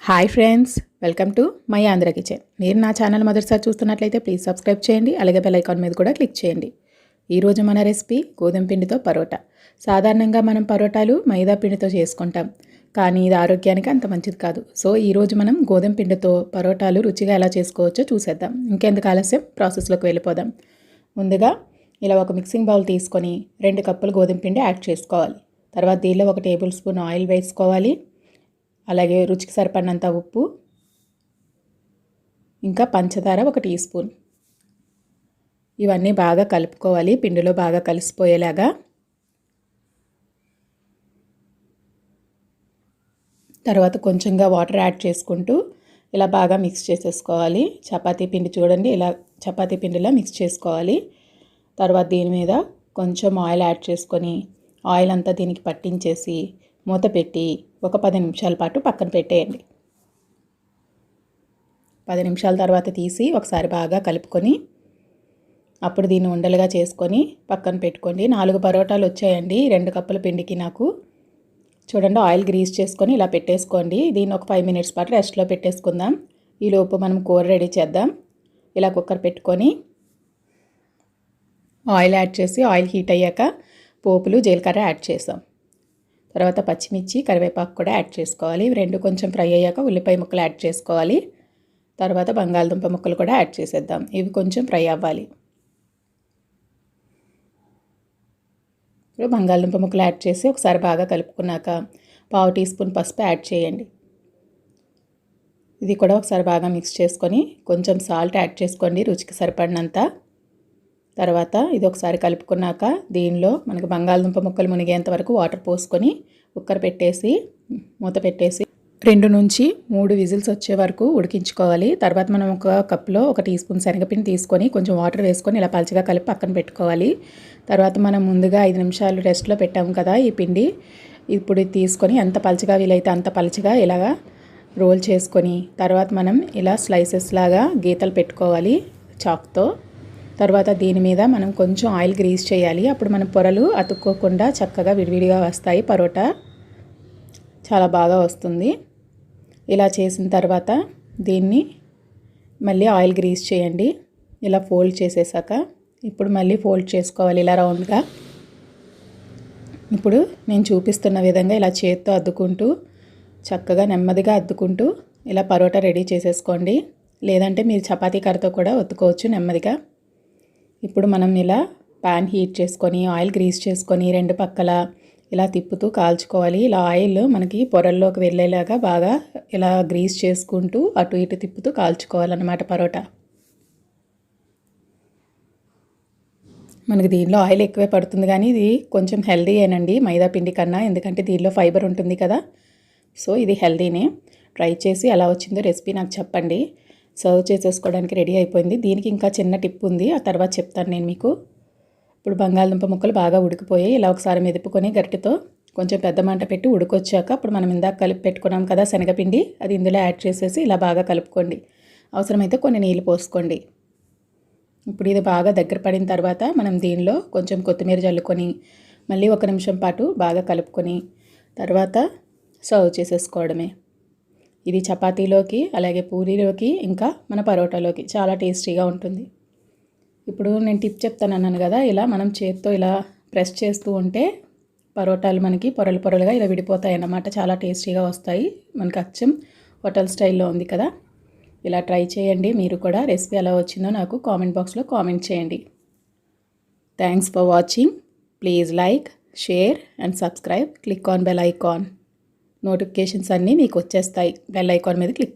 Hi friends, welcome to my Andhra kitchen. మీరు నా channel మొదటిసారి చూస్తున్నట్లయితే ప్లీజ్ సబ్స్క్రైబ్ చేయండి, అలాగే బెల్ ఐకాన్ మీద కూడా క్లిక్ చేయండి. ఈరోజు మన రెసిపీ గోధుమ పిండితో పరోటా. సాధారణంగా మనం పరోటాలు మైదా పిండితో చేసుకుంటాం, కానీ ఇది ఆరోగ్యానికి అంత మంచిది కాదు. సో ఈరోజు మనం గోధుమ పిండితో పరోటాలు రుచిగా ఎలా చేసుకోవచ్చో చూసేద్దాం. ఇంకెందుకు ఆలస్యం, ప్రాసెస్లోకి వెళ్ళిపోదాం. ముందుగా ఇలా ఒక మిక్సింగ్ బౌల్ తీసుకొని 2 కప్పులు గోధుమ పిండి యాడ్ చేసుకోవాలి. తర్వాత దీనిలో 1 టేబుల్ స్పూన్ ఆయిల్ వేసుకోవాలి. అలాగే రుచికి సరిపడినంత ఉప్పు, ఇంకా పంచదార 1 టీ స్పూన్. ఇవన్నీ బాగా కలుపుకోవాలి, పిండిలో బాగా కలిసిపోయేలాగా. తర్వాత కొంచెంగా వాటర్ యాడ్ చేసుకుంటూ ఇలా బాగా మిక్స్ చేసేసుకోవాలి. చపాతీ పిండి చూడండి, ఇలా చపాతీ పిండిలా మిక్స్ చేసుకోవాలి. తర్వాత దీని మీద కొంచెం ఆయిల్ యాడ్ చేసుకొని ఆయిల్ అంతా దీనికి పట్టించేసి మూత పెట్టి ఒక 10 నిమిషాల పాటు పక్కన పెట్టేయండి. 10 నిమిషాల తర్వాత తీసి ఒకసారి బాగా కలుపుకొని అప్పుడు దీన్ని ఉండలుగా చేసుకొని పక్కన పెట్టుకోండి. 4 పరోటాలు వచ్చాయండి 2 కప్పుల పిండికి నాకు. చూడండి, ఆయిల్ గ్రీస్ చేసుకొని ఇలా పెట్టేసుకోండి. దీన్ని ఒక 5 మినిట్స్ పాటు రెస్ట్లో పెట్టేసుకుందాం. ఈలోపు మనం కూర రెడీ చేద్దాం. ఇలా కుక్కర్ పెట్టుకొని ఆయిల్ యాడ్ చేసి ఆయిల్ హీట్ అయ్యాక పోపులు, జీలకర్ర యాడ్ చేసాం. తర్వాత పచ్చిమిర్చి, కరివేపాకు కూడా యాడ్ చేసుకోవాలి. 2 కొంచెం ఫ్రై అయ్యాక ఉల్లిపాయ ముక్కలు యాడ్ చేసుకోవాలి. తర్వాత బంగాళదుంప ముక్కలు కూడా యాడ్ చేసేద్దాం. ఇవి కొంచెం ఫ్రై అవ్వాలి. ఇప్పుడు బంగాళదుంప ముక్కలు యాడ్ చేసి ఒకసారి బాగా కలుపుకున్నాక 1/2 టీ స్పూన్ పసుపు యాడ్ చేయండి. ఇది కూడా ఒకసారి బాగా మిక్స్ చేసుకొని కొంచెం సాల్ట్ యాడ్ చేసుకోండి రుచికి సరిపడినంత. తర్వాత ఇది ఒకసారి కలుపుకున్నాక దీనిలో మనకు బంగాళదుంప ముక్కలు మునిగేంత వరకు వాటర్ పోసుకొని కుక్కర్ పెట్టేసి మూత పెట్టేసి 2 నుంచి 3 విజిల్స్ వచ్చే వరకు ఉడికించుకోవాలి. తర్వాత మనం ఒక కప్లో 1 టీ స్పూన్ శనగపిండి తీసుకొని కొంచెం వాటర్ వేసుకొని ఇలా పలుచగా కలిపి పక్కన పెట్టుకోవాలి. తర్వాత మనం ముందుగా 5 నిమిషాలు రెస్ట్లో పెట్టాము కదా ఈ పిండి, ఇప్పుడు తీసుకొని ఎంత పలుచగా వీలైతే అంత పలుచగా ఇలాగా రోల్ చేసుకొని తర్వాత మనం ఇలా స్లైసెస్ లాగా గీతలు పెట్టుకోవాలి చాక్తో. తర్వాత దీని మీద మనం కొంచెం ఆయిల్ గ్రీస్ చేయాలి. అప్పుడు మన పొరలు అతుక్కోకుండా చక్కగా విడివిడిగా వస్తాయి. పరోటా చాలా బాగా వస్తుంది. ఇలా చేసిన తర్వాత దీన్ని మళ్ళీ ఆయిల్ గ్రీస్ చేయండి. ఇలా ఫోల్డ్ చేసేసాక ఇప్పుడు మళ్ళీ ఫోల్డ్ చేసుకోవాలి ఇలా రౌండ్గా. ఇప్పుడు నేను చూపిస్తున్న విధంగా ఇలా చేత్తో అద్దుకుంటూ చక్కగా నెమ్మదిగా అద్దుకుంటూ ఇలా పరోటా రెడీ చేసేసుకోండి. లేదంటే మీరు చపాతీ కర్రతో కూడా ఒత్తుకోవచ్చు నెమ్మదిగా. ఇప్పుడు మనం ఇలా ప్యాన్ హీట్ చేసుకొని ఆయిల్ గ్రీస్ చేసుకొని 2 పక్కల ఇలా తిప్పుతూ కాల్చుకోవాలి. ఇలా ఆయిల్ మనకి పొరల్లోకి వెళ్ళేలాగా బాగా ఇలా గ్రీస్ చేసుకుంటూ అటు ఇటు తిప్పుతూ కాల్చుకోవాలన్నమాట పరోటా. మనకి దీనిలో ఆయిల్ ఎక్కువే పడుతుంది, కానీ ఇది కొంచెం హెల్దీ ఏనండి మైదా పిండి కన్నా, ఎందుకంటే దీనిలో ఫైబర్ ఉంటుంది కదా. సో ఇది హెల్దీనే. ట్రై చేసి ఎలా వచ్చిందో రెసిపీ నాకు చెప్పండి. సర్వ్ చేసేసుకోవడానికి రెడీ అయిపోయింది. దీనికి ఇంకా చిన్న టిప్ ఉంది, ఆ తర్వాత చెప్తాను నేను మీకు. ఇప్పుడు బంగాళదుంప ముక్కలు బాగా ఉడికిపోయాయి. ఇలా ఒకసారి మెదుపుకొని గరిటెతో కొంచెం పెద్ద మంట పెట్టి ఉడికొచ్చాక అప్పుడు మనం ఇందాక కలిపి పెట్టుకున్నాం కదా శనగపిండి, అది ఇందులో యాడ్ చేసేసి ఇలా బాగా కలుపుకోండి. అవసరమైతే కొన్ని నీళ్ళు పోసుకోండి. ఇప్పుడు ఇది బాగా దగ్గర పడిన తర్వాత మనం దీనిలో కొంచెం కొత్తిమీర జల్లుకొని మళ్ళీ 1 నిమిషం పాటు బాగా కలుపుకొని తర్వాత సర్వ్ చేసేసుకోవడమే. ఇది చపాతీలోకి, అలాగే పూరీలోకి, ఇంకా మన పరోటాలోకి చాలా టేస్టీగా ఉంటుంది. ఇప్పుడు నేను టిప్ చెప్తానన్నాను కదా, ఇలా మనం చేత్తో ఇలా ప్రెస్ చేస్తూ ఉంటే పరోటాలు మనకి పొరలు పొరలుగా ఇలా విడిపోతాయి అన్నమాట. చాలా టేస్టీగా వస్తాయి. మనకి అచ్చం హోటల్ స్టైల్లో ఉంది కదా. ఇలా ట్రై చేయండి మీరు కూడా. రెసిపీ ఎలా వచ్చిందో నాకు కామెంట్ బాక్స్లో కామెంట్ చేయండి. Thanks for watching. Please like, share and subscribe. Click on bell icon. Notifications అన్నీ మీకు వచ్చేస్తాయి. బెల్ ఐకాన్ మీద క్లిక్ చేయండి.